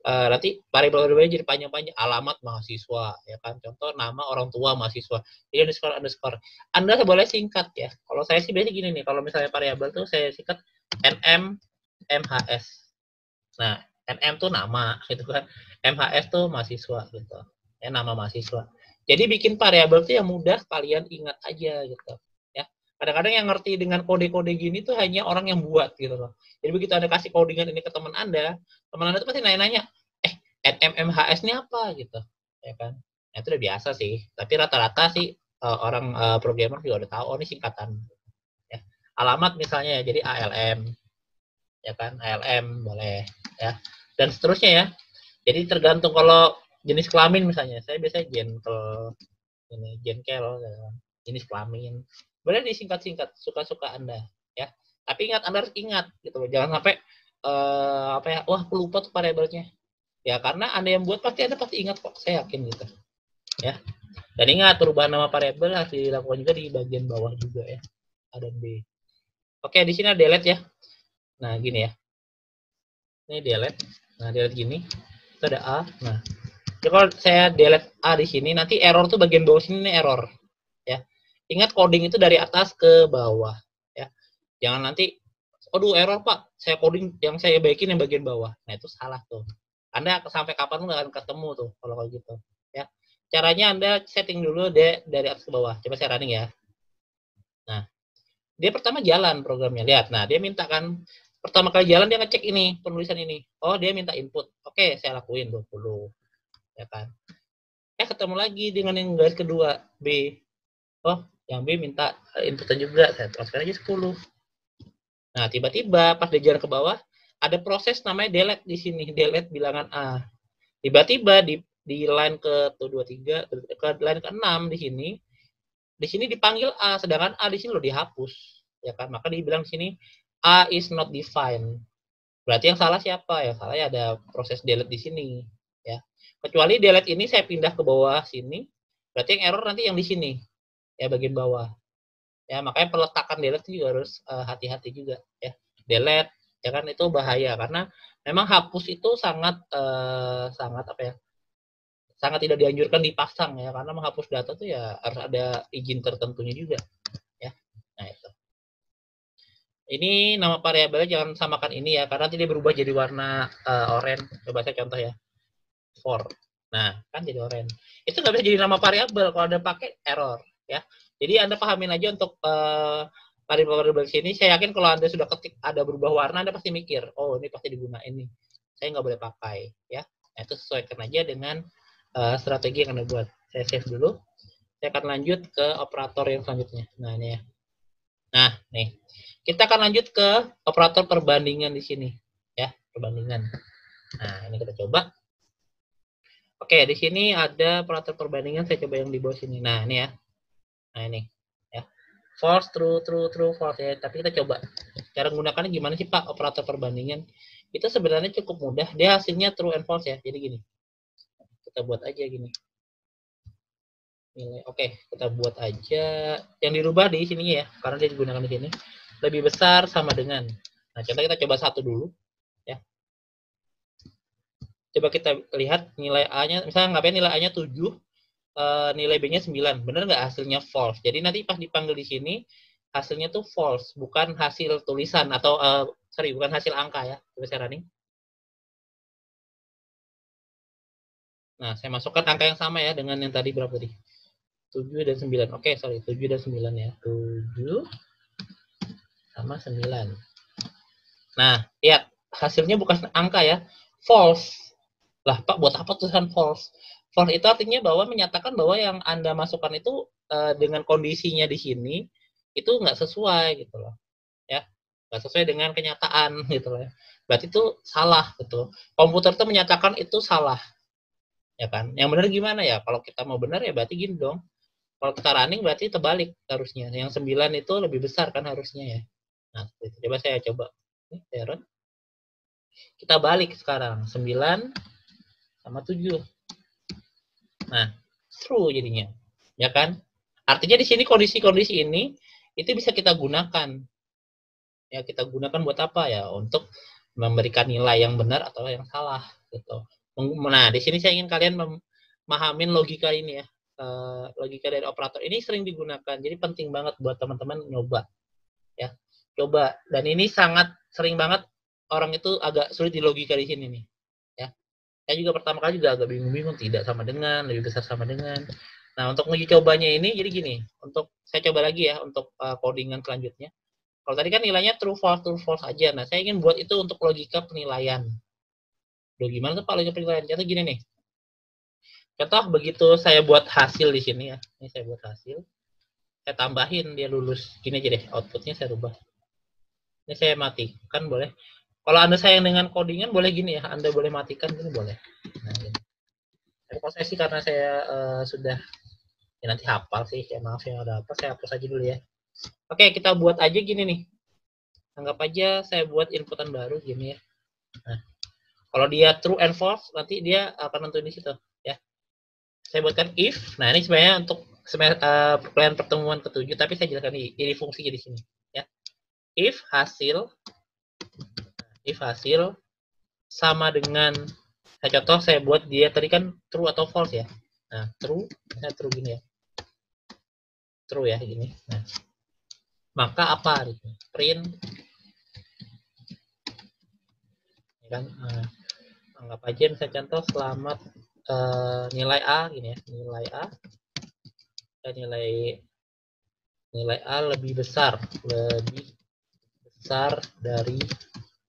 nanti variabel-variabelnya jadi panjang-panjang. Alamat mahasiswa, ya kan. Contoh nama orang tua mahasiswa. Jadi underscore. Anda boleh singkat ya. Kalau saya sih biasanya gini nih, kalau misalnya variabel tuh saya singkat nm mhs. Nah, nm tuh nama gitu kan. MHS tuh mahasiswa gitu. Ya, nama mahasiswa. Jadi bikin variabel tuh yang mudah kalian ingat aja gitu. Ya. Kadang-kadang yang ngerti dengan kode-kode gini tuh hanya orang yang buat gitu loh. Jadi begitu Anda kasih codingan ini ke teman Anda tuh pasti nanya-nanya, NMMHS ini apa gitu. Ya kan? Nah, itu udah biasa sih. Tapi rata-rata sih orang programmer juga udah tahu, oh ini singkatan. Ya. Alamat misalnya jadi ALM. Ya kan? ALM boleh ya. Dan seterusnya ya. Jadi tergantung kalau jenis kelamin misalnya, saya biasanya gentle, ini gentle, ya. Jenis kelamin. Boleh disingkat-singkat, suka-suka Anda, ya. Tapi Anda harus ingat, gitu loh. Jangan sampai apa ya, wah aku lupa tuh variabelnya. Ya karena Anda yang buat Anda pasti ingat kok, saya yakin gitu, ya. Dan ingat perubahan nama variabel harus dilakukan juga di bagian bawah juga ya, A dan B. Oke, di sini ada delete ya. Nah gini ya, ini delete. Nah delete gini. Itu ada A. Nah, jadi kalau saya delete A di sini, nanti error tuh bagian bawah sini nih error. Ya. Ingat coding itu dari atas ke bawah. Ya. Jangan nanti, aduh error Pak, saya coding yang saya baikin yang bagian bawah. Nah itu salah tuh. Anda sampai kapan pun nggak akan ketemu tuh kalau kayak gitu. Ya. Caranya Anda setting dulu deh dari atas ke bawah. Coba saya running ya. Nah, dia pertama jalan programnya. Lihat, nah dia minta kan, pertama kali jalan dia ngecek ini, penulisan ini. Oh dia minta input. Oke, saya lakuin 20. Ya kan. Ketemu lagi dengan yang garis kedua B. Oh yang B minta inputan juga, saya transfer aja 10. Nah tiba-tiba pas dia jalan ke bawah ada proses namanya delete di sini, delete bilangan A. Tiba-tiba di line ke 23 ke line ke 6 di sini dipanggil A, sedangkan A di sini lo dihapus, ya kan. Maka dibilang di sini A is not defined. Berarti yang salah siapa? Yang salah ya ada proses delete di sini, ya. Kecuali delete ini saya pindah ke bawah sini, berarti yang error nanti yang di sini, ya bagian bawah. Ya makanya peletakan delete juga harus hati-hati juga, ya. Delete, ya kan itu bahaya karena memang hapus itu sangat sangat apa ya? Sangat tidak dianjurkan dipasang ya, karena menghapus data tuh ya harus ada izin tertentunya juga, ya. Nah itu. Ini nama variabelnya jangan samakan ini ya, karena nanti dia berubah jadi warna oranye. Coba saya contoh ya. For. Nah, kan jadi oranye. Itu nggak bisa jadi nama variabel kalau Anda pakai error, ya. Jadi Anda pahamin aja untuk variabel sini. Saya yakin kalau Anda sudah ketik ada berubah warna, Anda pasti mikir, oh ini pasti digunain nih. Saya nggak boleh pakai, ya. Nah, itu sesuaikan aja dengan strategi yang Anda buat. Saya save dulu. Saya akan lanjut ke operator yang selanjutnya. Nah, ini ya. Nah, nih. Kita akan lanjut ke operator perbandingan di sini, ya, perbandingan. Nah, ini kita coba. Oke, di sini ada operator perbandingan, saya coba yang di bawah sini. Nah, ini ya. Nah, ini ya. False, true, true, true, false ya. Tapi kita coba. Cara menggunakannya gimana sih, Pak, operator perbandingan? Itu sebenarnya cukup mudah. Dia hasilnya true and false ya. Jadi gini. Kita buat aja gini. Nilai. Oke, kita buat aja yang dirubah di sini ya, karena dia digunakan di sini. Lebih besar sama dengan. Nah, contoh kita coba satu dulu, ya. Coba kita lihat nilai A-nya, misalnya ngapain nilai A-nya 7, nilai B-nya 9. Benar nggak hasilnya false? Jadi nanti pas dipanggil di sini, hasilnya tuh false, bukan hasil tulisan atau bukan hasil angka ya. Coba saya running. Nah, saya masukkan angka yang sama ya dengan yang tadi berapa tadi? 7 dan 9. Oke, sorry, 7 dan 9 ya. 7 sama 9. Nah, lihat hasilnya bukan angka ya, false. Lah, Pak, buat apa tulisan false? False itu artinya bahwa menyatakan bahwa yang Anda masukkan itu dengan kondisinya di sini itu nggak sesuai gitu loh, ya, nggak sesuai dengan kenyataan gitu loh. Ya. Berarti itu salah gitu. Komputer itu menyatakan itu salah, ya kan? Yang benar gimana ya? Kalau kita mau benar ya berarti gini dong. Kalau kita running berarti terbalik harusnya. Yang 9 itu lebih besar kan harusnya ya. Nah, coba saya coba. Ini saya run. Kita balik sekarang 9 sama 7. Nah, true jadinya, ya kan? Artinya di sini kondisi-kondisi ini itu bisa kita gunakan. Ya, kita gunakan buat apa ya? Untuk memberikan nilai yang benar atau yang salah gitu. Nah, di sini saya ingin kalian memahamin logika ini ya. Logika dari operator ini sering digunakan. Jadi penting banget buat teman-teman nyoba. Ya. Coba, dan ini sangat sering banget orang itu agak sulit di logika di sini nih. Ya. Saya juga pertama kali juga agak bingung-bingung, tidak sama dengan, lebih besar sama dengan. Nah, untuk uji cobanya ini jadi gini, untuk saya coba lagi ya untuk codingan selanjutnya. Kalau tadi kan nilainya true false aja. Nah, saya ingin buat itu untuk logika penilaian. Loh, gimana tuh Pak logika penilaian? Contoh gini nih. Contoh begitu saya buat hasil di sini ya. Ini saya buat hasil. Saya tambahin dia lulus. Gini aja deh, outputnya saya rubah. Ini saya matikan boleh. Kalau Anda sayang dengan codingan boleh gini ya. Anda boleh matikan gini boleh. Nah, gini. Kalau saya sih karena saya sudah ya nanti hafal sih. Ya maaf yang ada apa. Saya hapus aja dulu ya. Oke, kita buat aja gini nih. Anggap aja saya buat inputan baru gini ya. Nah, kalau dia true and false, nanti dia akan nentuin di situ ya. Saya buatkan if. Nah, ini sebenarnya untuk perkuliahan pertemuan ke-7, tapi saya jelaskan ini fungsinya di sini ya. If hasil sama dengan, saya contoh saya buat dia tadi kan true atau false ya. Nah, true, saya true gini ya. True ya gini. Nah, maka apa? Print kan anggap aja misalnya contoh selamat nilai A gini ya, nilai A dan nilai A lebih besar dari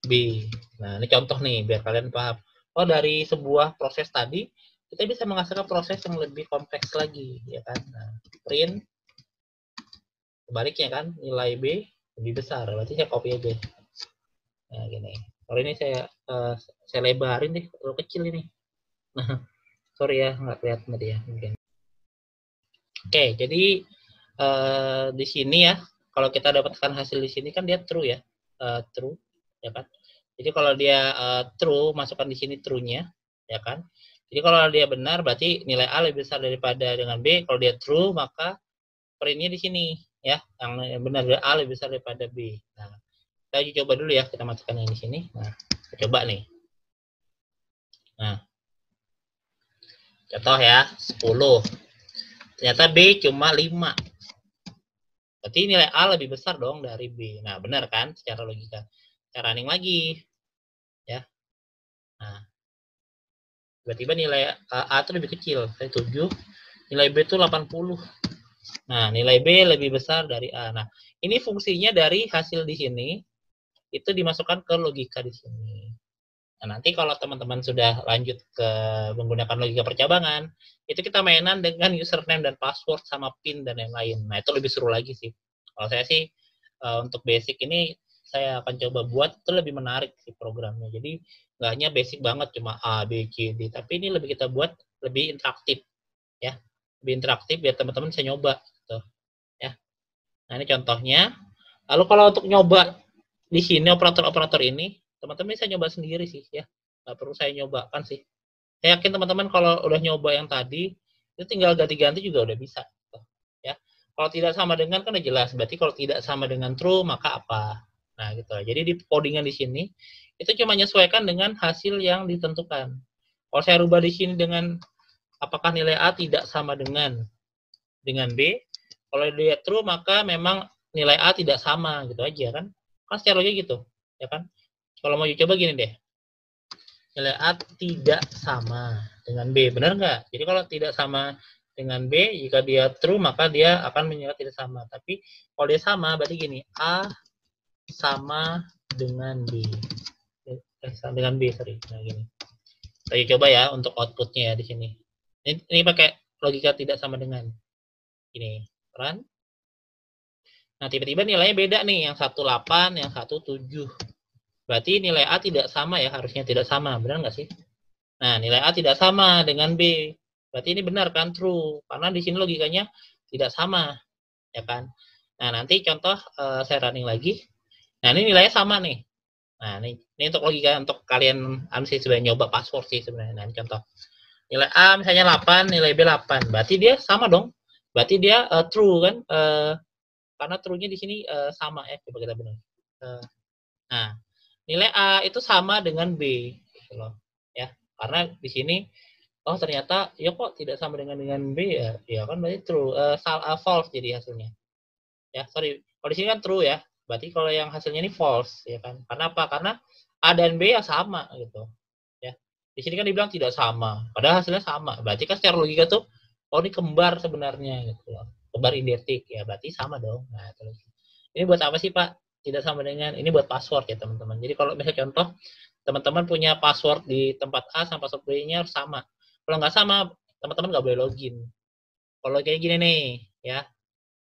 B. Nah, ini contoh nih biar kalian paham. Oh, dari sebuah proses tadi kita bisa menghasilkan proses yang lebih kompleks lagi ya kan. Nah, print sebaliknya kan nilai B lebih besar, berarti saya copy aja. Nah, gini. Kalau ini saya lebarin deh, terlalu kecil ini. Nah, sorry ya, nggak kelihatan tadi ya mungkin. Oke, jadi di sini ya, kalau kita dapatkan hasil di sini kan dia true ya, true, ya kan. Jadi kalau dia true, masukkan di sini true-nya, ya kan. Jadi kalau dia benar, berarti nilai A lebih besar daripada dengan B. Kalau dia true, maka print-nya di sini, ya, yang benar A lebih besar daripada B. Nah, kita coba dulu ya, kita masukkan yang di sini. Nah, kita coba nih. Nah, contoh ya, 10. Ternyata B cuma 5. Berarti nilai A lebih besar dong dari B. Nah, benar kan secara logika. Cara running lagi. Ya. Nah, tiba-tiba nilai A itu lebih kecil. Saya 7. Nilai B itu 80. Nah, nilai B lebih besar dari A. Nah, ini fungsinya dari hasil di sini itu dimasukkan ke logika di sini. Nah, nanti kalau teman-teman sudah lanjut ke menggunakan logika percabangan, itu kita mainan dengan username dan password sama PIN dan yang lain. Nah, itu lebih seru lagi sih. Kalau saya sih, untuk basic ini, saya akan coba buat, itu lebih menarik sih programnya. Jadi, nggak hanya basic banget, cuma A, B, C, D. Tapi ini lebih kita buat lebih interaktif. Ya, lebih interaktif biar teman-teman bisa nyoba. Gitu, ya. Nah, ini contohnya. Lalu kalau untuk nyoba di sini operator-operator ini, teman-teman bisa nyoba sendiri sih ya, nggak perlu saya nyobakan sih. Saya yakin teman-teman kalau udah nyoba yang tadi itu tinggal ganti-ganti juga udah bisa ya. Kalau tidak sama dengan kan udah jelas, berarti kalau tidak sama dengan true maka apa. Nah gitu. Jadi di codingan di sini itu cuma menyesuaikan dengan hasil yang ditentukan. Kalau saya rubah di sini dengan apakah nilai A tidak sama dengan B, kalau dia true maka memang nilai A tidak sama gitu aja kan secara logika gitu ya kan. Kalau mau coba gini deh, nilai A tidak sama dengan B, benar nggak? Jadi kalau tidak sama dengan B, jika dia true maka dia akan menyebut tidak sama. Tapi kalau dia sama, berarti gini, A sama dengan B. Sama dengan B, sorry. Nah gini. Kita coba ya untuk outputnya ya di sini. Ini pakai logika tidak sama dengan. Gini, run. Nah tiba-tiba nilainya beda nih, yang 18, yang 17. Berarti nilai A tidak sama ya, harusnya tidak sama, benar nggak sih? Nah, nilai A tidak sama dengan B. Berarti ini benar kan, true. Karena di sini logikanya tidak sama, ya kan? Nah, nanti contoh saya running lagi. Nah, ini nilainya sama nih. Nah, ini untuk logika untuk kalian sih sebenarnya nyoba password sih sebenarnya. Nah, ini contoh. Nilai A misalnya 8, nilai B 8. Berarti dia sama dong. Berarti dia true kan? Karena true-nya di sini sama ya. Coba kita benar. Nah, nilai A itu sama dengan B gitu loh. Ya. Karena di sini oh ternyata ya kok tidak sama dengan B ya. Ya kan berarti true. False jadi hasilnya. Ya, sorry. Kalau di sini kan true ya. Berarti kalau yang hasilnya ini false ya kan. Karena apa? Karena A dan B ya sama gitu. Ya. Di sini kan dibilang tidak sama, padahal hasilnya sama. Berarti kan secara logika tuh oh ini kembar sebenarnya gitu loh. Kembar identik ya, berarti sama dong. Nah, terus ini buat apa sih, Pak? Tidak sama dengan ini buat password ya, teman-teman. Jadi kalau misalnya contoh teman-teman punya password di tempat A sama password B-nya harus sama. Kalau nggak sama, teman-teman nggak boleh login. Kalau kayak gini nih, ya.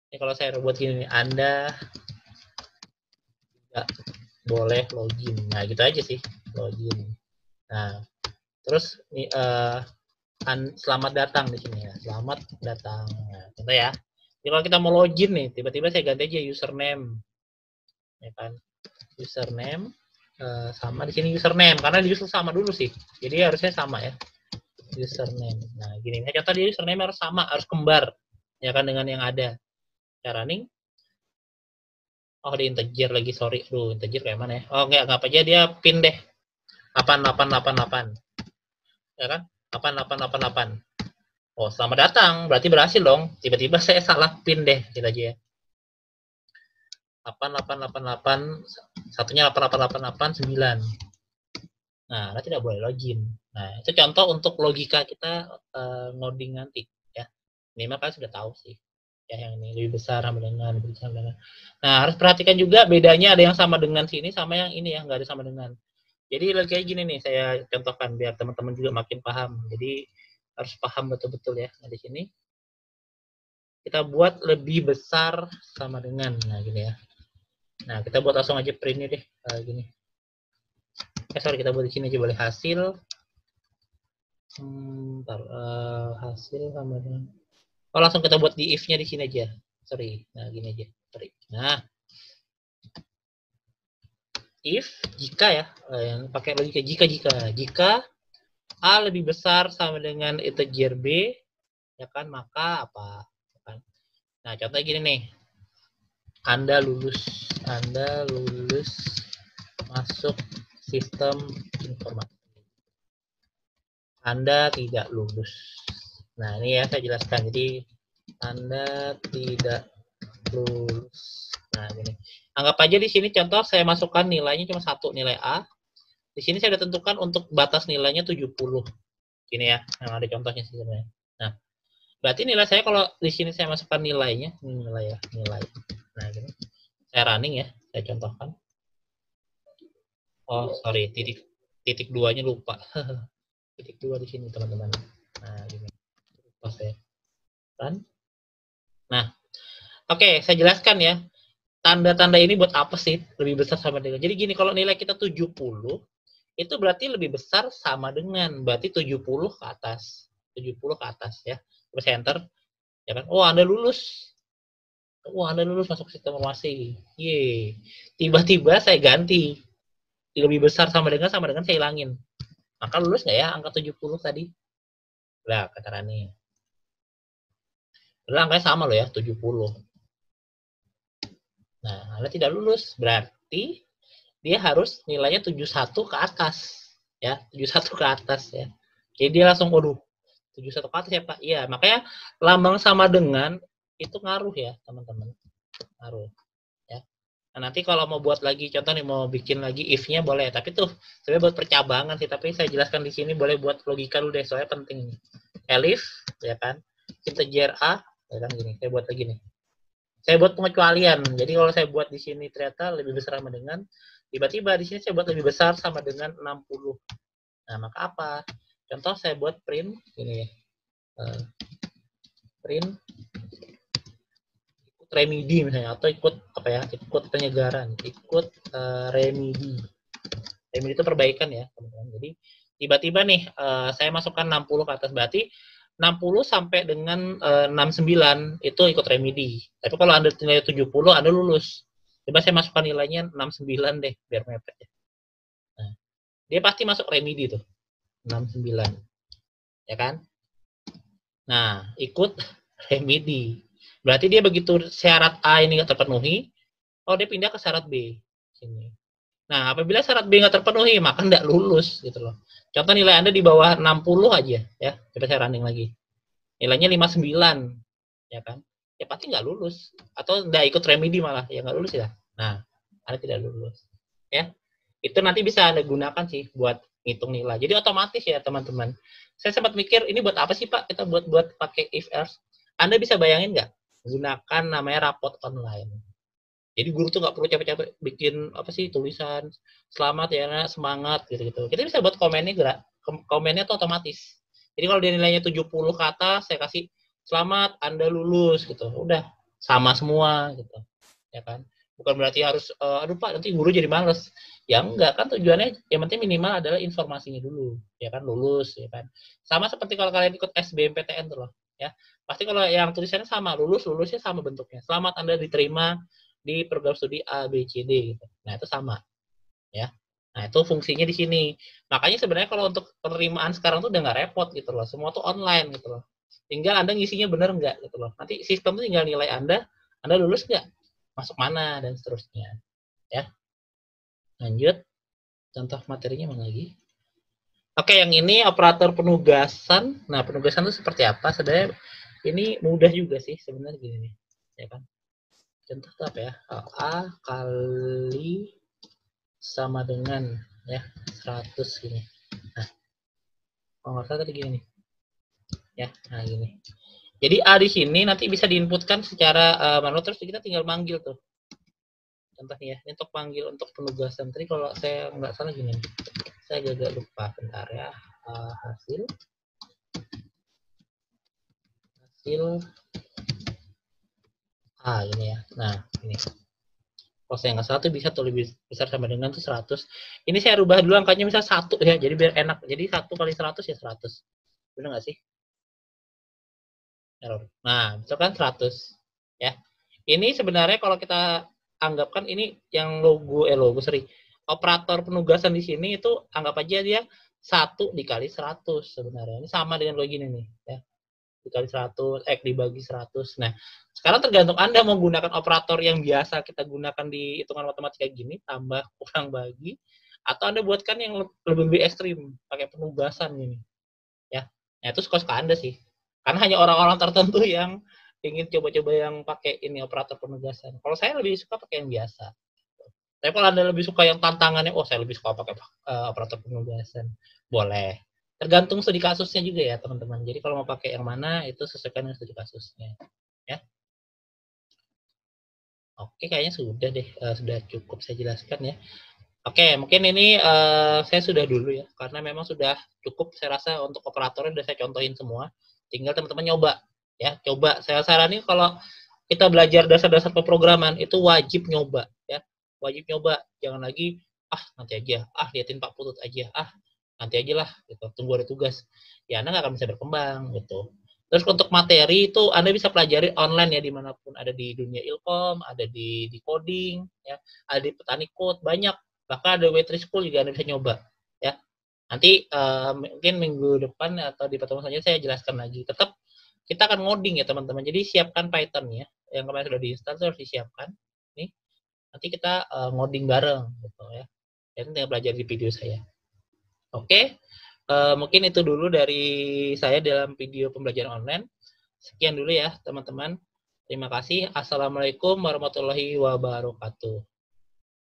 Ini kalau saya buat gini nih, Anda nggak boleh login. Nah, gitu aja sih, login. Nah, terus selamat datang di sini ya. Selamat datang. Nah, contoh ya. Jadi kalau kita mau login nih, tiba-tiba saya ganti aja username. Ya kan? Username sama di sini username karena di user sama dulu sih. Jadi harusnya sama ya. Username. Nah, gini. Nah, contoh di username harus sama, harus kembar. Ya kan dengan yang ada. Cara nih. Oh, di integer lagi, sorry. Aduh, integer kayak mana ya? Oh, enggak apa aja dia pin deh. 8888. Ya kan? 8888. Oh, selamat datang. Berarti berhasil dong. Tiba-tiba saya salah pin deh. Kita aja ya. 8888, satunya 8888 9. Nah, Anda tidak boleh login. Nah, itu contoh untuk logika kita ngoding nanti ya. Ini mah kan sudah tahu sih. Ya, yang ini lebih besar sama dengan lebih besar dengan. Nah, harus perhatikan juga bedanya ada yang sama dengan sini sama yang ini ya, nggak ada sama dengan. Jadi kayak gini nih saya contohkan biar teman-teman juga makin paham. Jadi harus paham betul-betul ya. Nah, di sini kita buat lebih besar sama dengan. Nah, gini ya. Nah, kita buat langsung aja printnya deh. Gini. Sorry, kita buat di sini aja boleh hasil. Hasil sama dengan. Oh, langsung kita buat di if-nya di sini aja. Sorry. Nah, gini aja. Sorry. Nah, if jika ya, yang pakai logika jika A lebih besar sama dengan integer B, ya kan, maka apa? Ya kan? Nah, contohnya gini nih. Anda lulus masuk sistem informasi. Anda tidak lulus. Nah, ini ya saya jelaskan. Jadi, Anda tidak lulus. Nah, ini. Anggap aja di sini contoh saya masukkan nilainya cuma 1, nilai A. Di sini saya sudah tentukan untuk batas nilainya 70. Gini ya, yang ada contohnya sih sebenarnya. Nah, berarti nilai saya kalau di sini saya masukkan nilainya, nilai. Nah, gini. Saya running ya, saya contohkan. Oh, sorry, titik 2-nya lupa. Titik 2 di sini, teman-teman. Nah, gini. Lupa saya. Run. Nah, oke, saya jelaskan ya. Tanda-tanda ini buat apa sih? Lebih besar sama dengan. Jadi gini, kalau nilai kita 70, itu berarti lebih besar sama dengan. Berarti 70 ke atas. 70 ke atas ya. Terus enter. Ya kan? Oh, Anda lulus. Wah, Anda lulus masuk sistem informasi. Yeay. Tiba-tiba saya ganti. Lebih besar sama dengan saya hilangin. Maka lulus nggak ya angka 70 tadi? Nah, kata Rani. Padahal angkanya sama loh ya, 70. Nah, Anda tidak lulus. Berarti dia harus nilainya 71 ke atas. Ya, 71 ke atas ya. Jadi dia langsung, waduh, 71 ke atas ya Pak. Iya, makanya lambang sama dengan itu ngaruh ya, teman-teman. Ngaruh. Nah, nanti kalau mau buat lagi contoh nih mau bikin lagi if-nya boleh, tapi tuh sebenarnya buat percabangan sih, tapi saya jelaskan di sini boleh buat logika dulu deh soalnya penting nih. Elif ya kan, integer A ya kan gini, saya buat lagi nih. Saya buat pengecualian. Jadi kalau saya buat di sini ternyata lebih besar sama dengan, tiba-tiba di sini saya buat lebih besar sama dengan 60. Nah, maka apa? Contoh saya buat print ini ya. Print remedi misalnya atau ikut apa ya, ikut penyegaran, ikut remedi itu perbaikan ya teman-teman. Jadi tiba-tiba nih saya masukkan 60 ke atas, berarti 60 sampai dengan 69 itu ikut remedi. Tapi kalau Anda nilai 70 Anda lulus. Coba saya masukkan nilainya 69 deh biar mepet ya. Nah, dia pasti masuk remedi tuh 69. ya kan? Nah, ikut remedi. Berarti dia begitu syarat A ini nggak terpenuhi, oh dia pindah ke syarat B. Sini. Nah, apabila syarat B nggak terpenuhi, maka nggak lulus gitu loh. Contoh nilai Anda di bawah 60 aja, ya. Coba saya running lagi. Nilainya 59, ya kan? Ya pasti nggak lulus. Atau nggak ikut remedi malah, ya nggak lulus ya. Nah, Anda tidak lulus. Ya, itu nanti bisa Anda gunakan sih buat ngitung nilai. Jadi otomatis ya teman-teman. Saya sempat mikir, ini buat apa sih Pak kita buat pakai if else? Anda bisa bayangin nggak? Gunakan namanya rapot online. Jadi guru tuh nggak perlu capek-capek bikin apa sih tulisan selamat ya nak, semangat gitu-gitu. Kita bisa buat komennya gerak. Komennya tuh otomatis. Jadi kalau dia nilainya 70 ke atas, saya kasih selamat Anda lulus gitu. Udah sama semua gitu. Ya kan? Bukan berarti harus aduh Pak nanti guru jadi males. Ya enggak kan, tujuannya yang penting minimal adalah informasinya dulu. Ya kan, lulus ya kan. Sama seperti kalau kalian ikut SBMPTN tuh loh, ya. Pasti kalau yang tulisannya sama, lulusnya sama bentuknya. Selamat Anda diterima di program studi A, B, C, D gitu. Nah, itu sama ya. Nah, itu fungsinya di sini. Makanya sebenarnya kalau untuk penerimaan sekarang tuh udah nggak repot gitu loh. Semua tuh online gitu loh. Tinggal Anda ngisinya bener nggak gitu loh. Nanti sistem tuh tinggal nilai Anda lulus nggak, masuk mana, dan seterusnya. Ya. Lanjut. Contoh materinya mana lagi? Oke, yang ini operator penugasan. Nah, penugasan itu seperti apa? Sebenarnya ini mudah juga sih sebenarnya gini nih. Ya kan? Contoh itu apa ya? A kali sama dengan ya 100 gini. Nah, kalau nggak salah tadi gini nih. Ya, nah gini. Jadi A di sini nanti bisa diinputkan secara manual, terus kita tinggal manggil tuh. Contohnya ya, ini untuk panggil untuk penugasan. Tadi kalau saya nggak salah gini. Saya agak lupa, bentar ya. Hasil ini ya. Nah, ini. Kalau saya nggak salah tuh bisa tuh lebih besar sama dengan tuh 100. Ini saya rubah dulu angkanya misal 1 ya, jadi biar enak. Jadi 1 kali 100 ya 100. Benar nggak sih? Error. Nah, misalkan 100. Ya. Ini sebenarnya kalau kita anggapkan ini yang operator penugasan di sini itu anggap aja dia 1 dikali 100 sebenarnya. Ini sama dengan kayak gini nih. Ya. Dikali 100, dibagi 100. Nah, sekarang tergantung Anda mau gunakan operator yang biasa kita gunakan di hitungan matematika gini, tambah, kurang, bagi, atau Anda buatkan yang lebih ekstrim, pakai penugasan gini. Ya, nah, itu suka-suka Anda sih. Karena hanya orang-orang tertentu yang ingin coba-coba yang pakai ini operator penugasan. Kalau saya lebih suka pakai yang biasa. Tapi kalau Anda lebih suka yang tantangannya, oh saya lebih suka pakai operator penugasan. Boleh. Tergantung studi kasusnya juga ya teman-teman. Jadi kalau mau pakai yang mana itu sesuaikan dengan studi kasusnya. Ya. Oke, kayaknya sudah deh, sudah cukup saya jelaskan ya. Oke, mungkin ini saya sudah dulu ya, karena memang sudah cukup saya rasa untuk operatornya sudah saya contohin semua. Tinggal teman-teman nyoba ya, coba. Saya saranin kalau kita belajar dasar-dasar pemrograman itu wajib nyoba ya. Wajib nyoba, jangan lagi nanti aja, liatin Pak Putut aja, nanti aja lah gitu, tunggu ada tugas. Ya Anda nggak akan bisa berkembang gitu. Terus untuk materi itu Anda bisa pelajari online ya dimanapun, ada di dunia Ilkom, ada di coding, ya, ada di petani code, banyak. Bahkan ada Wetri School juga Anda bisa nyoba. Ya, nanti mungkin minggu depan atau di pertemuan selanjutnya saya jelaskan lagi. Tetap kita akan ngoding ya teman-teman. Jadi siapkan Python ya, yang kemarin sudah diinstal harus disiapkan. Nih, nanti kita ngoding bareng gitu ya. Dan tinggal belajar di video saya. Oke. Mungkin itu dulu dari saya dalam video pembelajaran online. Sekian dulu ya teman-teman. Terima kasih. Assalamualaikum warahmatullahi wabarakatuh.